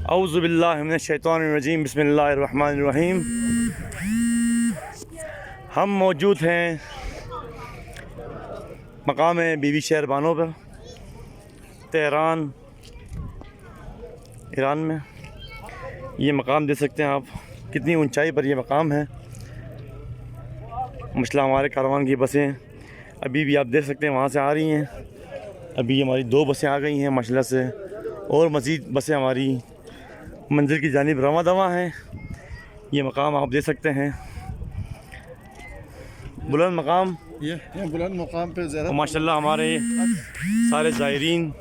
औज़ुबिल्लाहि मिनश्शैतानिर्रजीम बिस्मिल्लाहिर्रहमानिर्रहीम। हम मौजूद हैं मकाम बीबी शहर बानो पर, तेहरान, ईरान में। ये मकाम देख सकते हैं आप, कितनी ऊंचाई पर ये मकाम है। माशाल्लाह हमारे कारवान की बसें अभी भी आप देख सकते हैं वहाँ से आ रही हैं। अभी हमारी 2 बसें आ गई हैं माशाल्लाह से, और मज़ीद बसें हमारी मंजिल की जानिब रवां दवां हैं। ये मकाम आप देख सकते हैं, बुलंद मकाम। ये बुलंद मकाम पे ज़्यादा माशाल्लाह हमारे सारे ज़ायरीन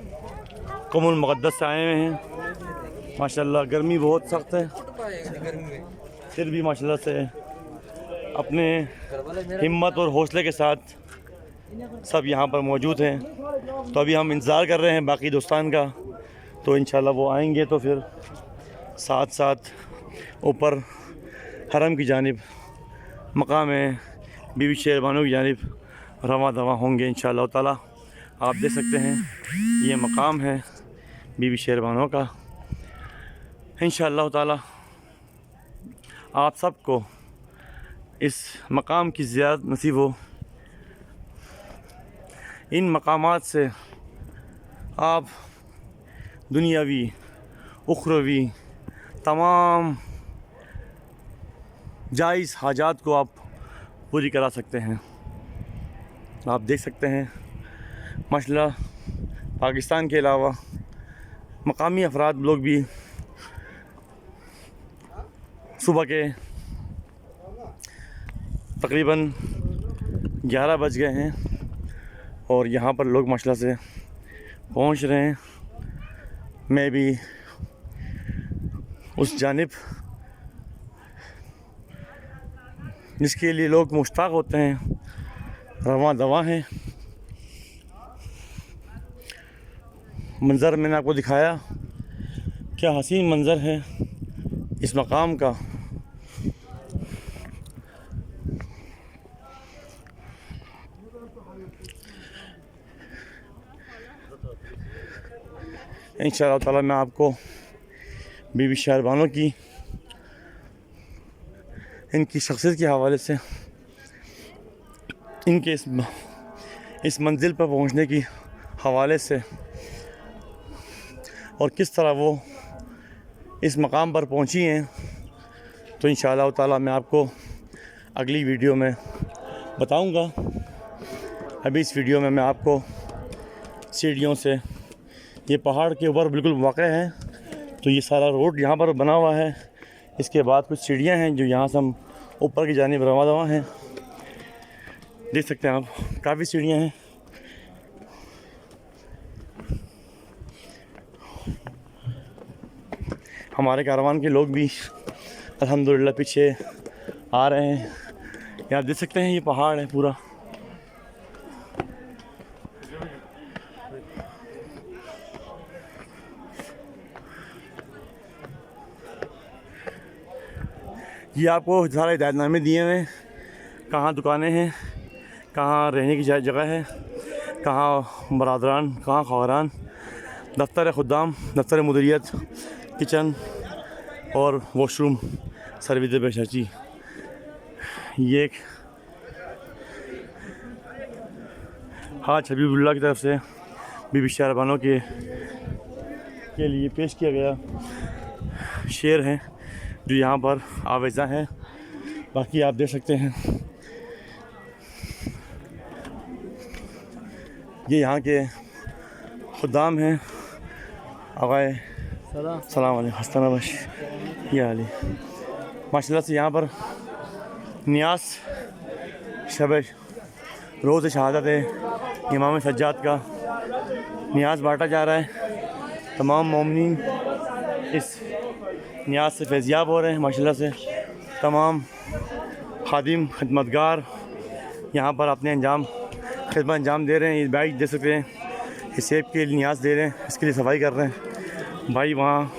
क़ुमुल मुक़द्दस से आए हुए हैं। माशाल्लाह गर्मी बहुत सख्त है, फिर भी माशाल्लाह से अपने हिम्मत और हौसले के साथ सब यहाँ पर मौजूद हैं। तो अभी हम इंतज़ार कर रहे हैं बाकी दोस्तान का, तो इंशाल्लाह वो आएंगे तो फिर साथ साथ ऊपर हरम की जानिब मकाम बीबी शहर बानो की जानिब रवां दवां होंगे इंशाअल्लाह ताला। आप देख सकते हैं ये मकाम है बीबी शहर बानो का। इंशाअल्लाह ताला आप सबको इस मकाम की ज़ियारत नसीब हो। इन मकामात से आप दुनियावी उखरवी तमाम जायज़ हाजात को आप पूरी करा सकते हैं। आप देख सकते हैं माशाल्लाह पाकिस्तान के अलावा मकामी अफराद लोग भी सुबह के तकरीबन 11 बज गए हैं और यहाँ पर लोग माशाल्लाह से पहुँच रहे हैं। मैं भी उस जानिब जिसके लिए लोग मुश्ताक होते हैं रवां दवां हैं। मंज़र मैंने आपको दिखाया, क्या हसीन मंज़र है इस मकाम का। इंशाअल्लाह ताला मैं आपको बीबी शहर बानो की इनकी शख्सियत के हवाले से, इनके इस मंजिल पर पहुंचने की हवाले से और किस तरह वो इस मकाम पर पहुंची हैं, तो इंशाअल्लाह ताला मैं आपको अगली वीडियो में बताऊंगा। अभी इस वीडियो में मैं आपको सीढ़ियों से, ये पहाड़ के ऊपर बिल्कुल वाक़ है, तो ये सारा रोड यहाँ पर बना हुआ है। इसके बाद कुछ सीढ़ियाँ हैं जो यहाँ से हम ऊपर की जानिब रवां दवां हैं। देख सकते हैं आप, काफ़ी सीढ़ियाँ हैं। हमारे कारवान के लोग भी अल्हम्दुलिल्लाह पीछे आ रहे हैं। यहाँ देख सकते हैं ये पहाड़ है पूरा। ये आपको सारे हिदायतनामे दिए हुए हैं, कहाँ दुकानें हैं, कहाँ रहने की जगह है, कहाँ बरादरान, कहाँ ख़वारान, दफ्तर खुदाम, दफ्तर मुदीरियत, किचन और वॉशरूम सर्विस बेशर्ची। ये एक हाज हबीबुल्लाह की तरफ से बीबी शहर बानो के लिए पेश किया गया शेर है जो यहाँ पर आवेज़ा है। बाकी आप देख सकते हैं ये यहाँ के खुदाम हैं। आगाए सलाम अलैकुम हस्ताना बश ये हाली। माशाल्लाह से यहाँ पर नियास शब रोज़ शहादत है इमाम सज्जाद का नियाज बांटा जा रहा है। तमाम मोमिनीन इस नियाज से फैज़याब हो रहे हैं। माशाल्लाह से तमाम खादिम खिदमतगार यहाँ पर अपने खिदमत अंजाम दे रहे हैं। ये भाई दे सकते हैं, इस सेब के लिए नियाज दे रहे हैं, इसके लिए सफाई कर रहे हैं भाई। वहाँ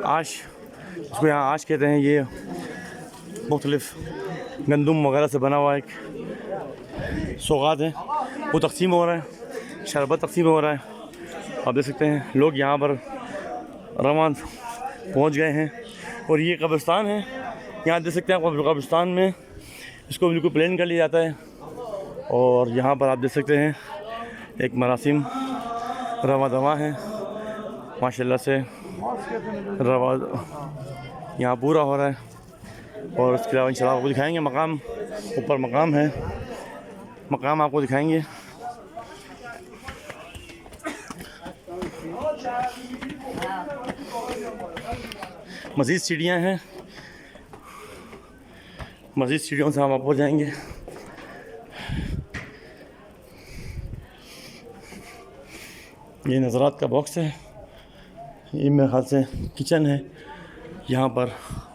आश, इसको यहाँ आश कहते हैं, ये मुख्तलिफ़ गंदम वगैरह से बना हुआ एक सौगात है, वो तकसीम हो रहा है, शरबत तकसीम हो रहा है। आप देख सकते हैं लोग यहाँ पर रवान पहुँच गए हैं। और ये कब्रिस्तान है, यहाँ देख सकते हैं कब्रिस्तान में इसको बिल्कुल प्लेन कर लिया जाता है। और यहाँ पर आप देख सकते हैं एक मरासिम रवा दवा है माशाल्लाह से, रवा यहाँ पूरा हो रहा है। और उसके अलावा इंशाल्लाह आपको दिखाएंगे मकाम, ऊपर मकाम है, मकाम आपको दिखाएंगे। मज़ीद सीढ़ियाँ हैं, मज़ीद सीढ़ियों से हम आप हो जाएंगे। ये नज़रात का बॉक्स है, ये मेरे ख्याल से किचन है। यहाँ पर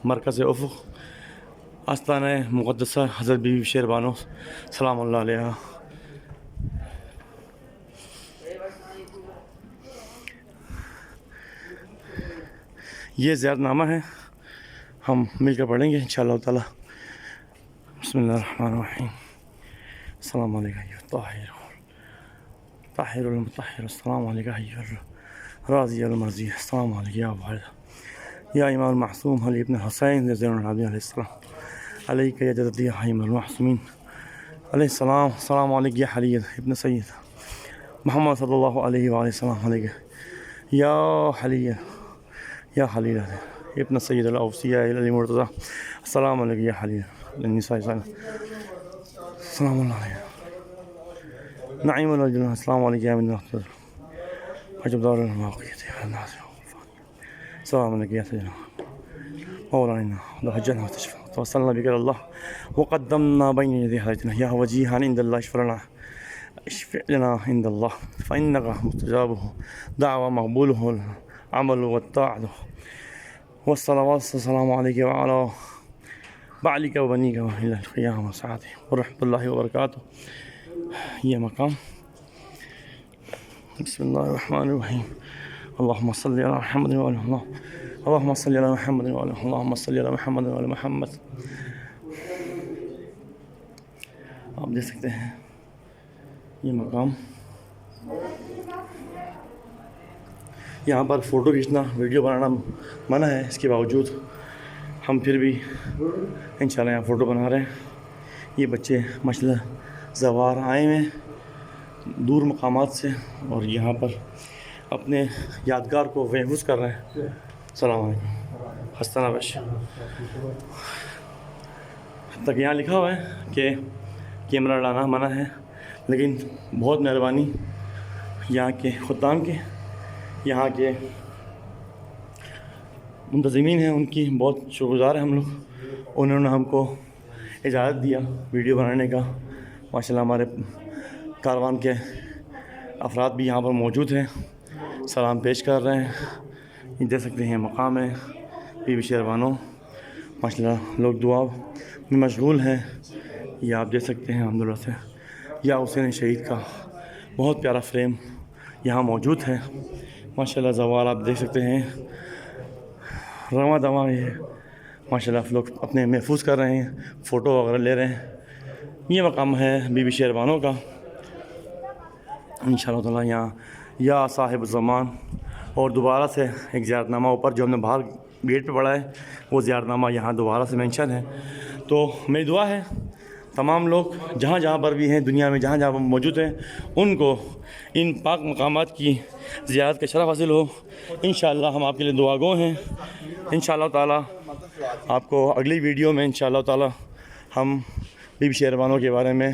मरकज़ उफ़ुक़ आस्ताना मुक़द्दसा हज़रत बीबी शेरबानो सलामुल्लाह अलैहा। ये ज़ियारतनामा है, हम मिलकर पढ़ेंगे इंशाअल्लाह ताला। बिस्मिल्लाहिर्रहमानिर्रहीम। अस्सलामु अलैका ताहिरुल मुतahhir, अस्सलामु अलैका राज़ियुल मर्ज़ी, अस्सलामु अलैका या वाहिद या इमाम मासूम अली इब्न हुसैन ज़ैनुल आबिदीन अलैहिस्सलाम, अलैका या जद्दी या इमाम मासूमीन अलैहिस्सलाम, अस्सलामु अलैका या हली इब्न सय्यद मोहम्मद सल्लल्लाहु अलैहि वसल्लम, अलैका या हली या खलील इब्न सय्यद अल-औसिया अली मुर्तज़ा, अस्सलामु अलैका या हली निसा, अस्सलामु अलैका नईम अल-जन्नह, अस्सलामु अलैका या मिन अजदार al-मौक़ियत, अस्सलामु अलैका या सय्यदना मौलाना दहजना वतशफ़ा तवस्सलना बिका अल्लाह वक़द्दमना बैन यदै हयातिना या वजीहान इंदल्लाह इश्फ़अ लना इंदल्लाह फ़इन्नका मुस्तजाबुहु दावा मक़बूलुहु अमलु वत्ताअतु वस्सलावातु वस्सलामु अलैका व अला बालिका व बनीका व इलल क़ियामह सअती व रहमतुल्लाहि व बरकातुहू। ये मकाम। बिस्मिल्लाहिर्रहमानिर्रहीम। अल्लाहुम्मा सल्लि अला मुहम्मद व अला मुहम्मद, अल्लाहुम्मा सल्लि अला मुहम्मद व अला मुहम्मद, अल्लाहुम्मा सल्लि अला मुहम्मद व अला मुहम्मद। आप देख सकते हैं ये मकाम। यहाँ पर फ़ोटो खींचना, वीडियो बनाना मना है, इसके बावजूद हम फिर भी इंशाल्लाह यहाँ फ़ोटो बना रहे हैं। ये बच्चे माशाल्लाह ज़वार आए हैं दूर मकामात से और यहाँ पर अपने यादगार को महफूज़ कर रहे हैं। सलाम अलैकुम। हस्ताना बश तक यहाँ लिखा हुआ है कि कैमरा लाना मना है, लेकिन बहुत मेहरबानी यहाँ के खुद्दाम के, यहाँ के मुंतज़मीन हैं, उनकी बहुत शुक्रगुज़ार है हम लोग। उन्होंने हमको इजाज़त दिया वीडियो बनाने का। माशाल्लाह हमारे कारवान के अफराद भी यहाँ पर मौजूद हैं, सलाम पेश कर रहे हैं। ये देख सकते हैं मकाम है बीबी शेरबानो, माशाल्लाह लोग दुआ में मशगूल हैं। ये आप देख सकते हैं अल्हम्दुलिल्लाह से या हुसैन शहीद का बहुत प्यारा फ्रेम यहाँ मौजूद है। माशाल्लाह ज़वार आप देख सकते हैं रवा दवा ये माशाल्लाह लोग अपने महफूज़ कर रहे हैं, फ़ोटो वगैरह ले रहे हैं। ये मकाम है बीबी शेरबानो का। इंशाअल्लाह ताला यहाँ या साहिब ज़मान और दोबारा से एक ज़ियारतनामा ऊपर जो हमने बाहर गेट पे पढ़ा है वो ज़ियारतनामा यहाँ दोबारा से मेंशन है। तो मेरी दुआ है तमाम लोग जहाँ जहाँ पर भी हैं दुनिया में, जहाँ जहाँ पर मौजूद हैं, उनको इन पाक मकामात की ज़ियारत का शरफ़ हासिल हो। इंशाअल्लाह हम आपके लिए दुआगो हैं। इंशाअल्लाह ताला आपको अगली वीडियो में इंशाअल्लाह ताला हम बीबी शेरबानो के बारे में,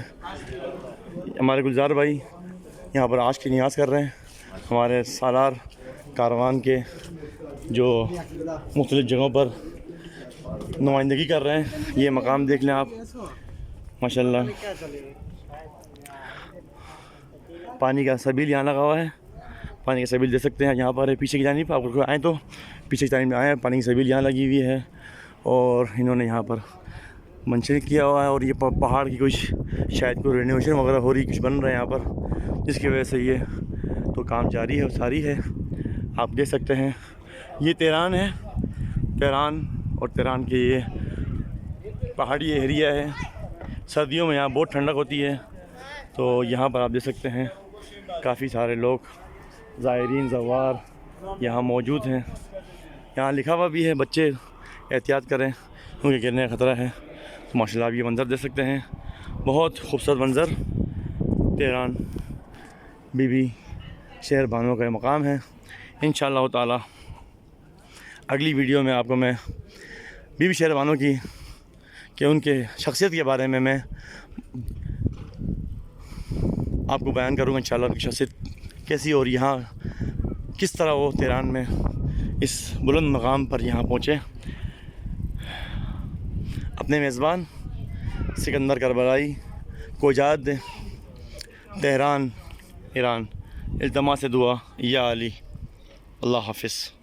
हमारे गुलजार भाई यहाँ पर आज की नियाज़ कर रहे हैं, हमारे सालार कारवान के जो मुख्तलिफ़ जगहों पर नुमाइंदगी कर रहे हैं। ये मकाम देख लें आप माशाल्लाह। पानी का सबील यहाँ लगा हुआ है, पानी का सबील देख सकते हैं यहाँ पर है। पीछे की जानिब आप आएँ तो पीछे की जानिब में आएँ, पानी की सबील यहाँ लगी हुई है और इन्होंने यहाँ पर मंशर किया हुआ है। और ये पहाड़ की कुछ शायद कोई रेनोवेशन वगैरह हो रही, कुछ बन रहा है यहाँ पर, जिसकी वजह से ये तो काम जारी है, सारी है। आप देख सकते हैं ये तेहरान है, तेहरान और तेहरान के ये पहाड़ी एरिया है। सर्दियों में यहाँ बहुत ठंडक होती है। तो यहाँ पर आप देख सकते हैं काफ़ी सारे लोग ज़ायरीन ज़वार यहाँ मौजूद हैं। यहाँ लिखा हुआ भी है बच्चे एहतियात करें क्योंकि गिरने का ख़तरा है। तो माशाल्लाह आप ये मंज़र देख सकते हैं, बहुत खूबसूरत मंज़र। तेहरान बीबी शहर बानो का मकाम है। इंशाअल्लाह ताला अगली वीडियो में आपको मैं बीबी शहर बानो की उनके शख्सियत के बारे में मैं आपको बयान करूँगा इंशाअल्लाह उनकी शख्सियत कैसी और यहाँ किस तरह वो तेहरान में इस बुलंद मकाम पर यहाँ पहुँचे। अपने मेज़बान सिकंदर करबलाई को इजाज़त दें। Tehran Iran. इल्तमास दुआ या अली। अल्लाह हाफ़िज़।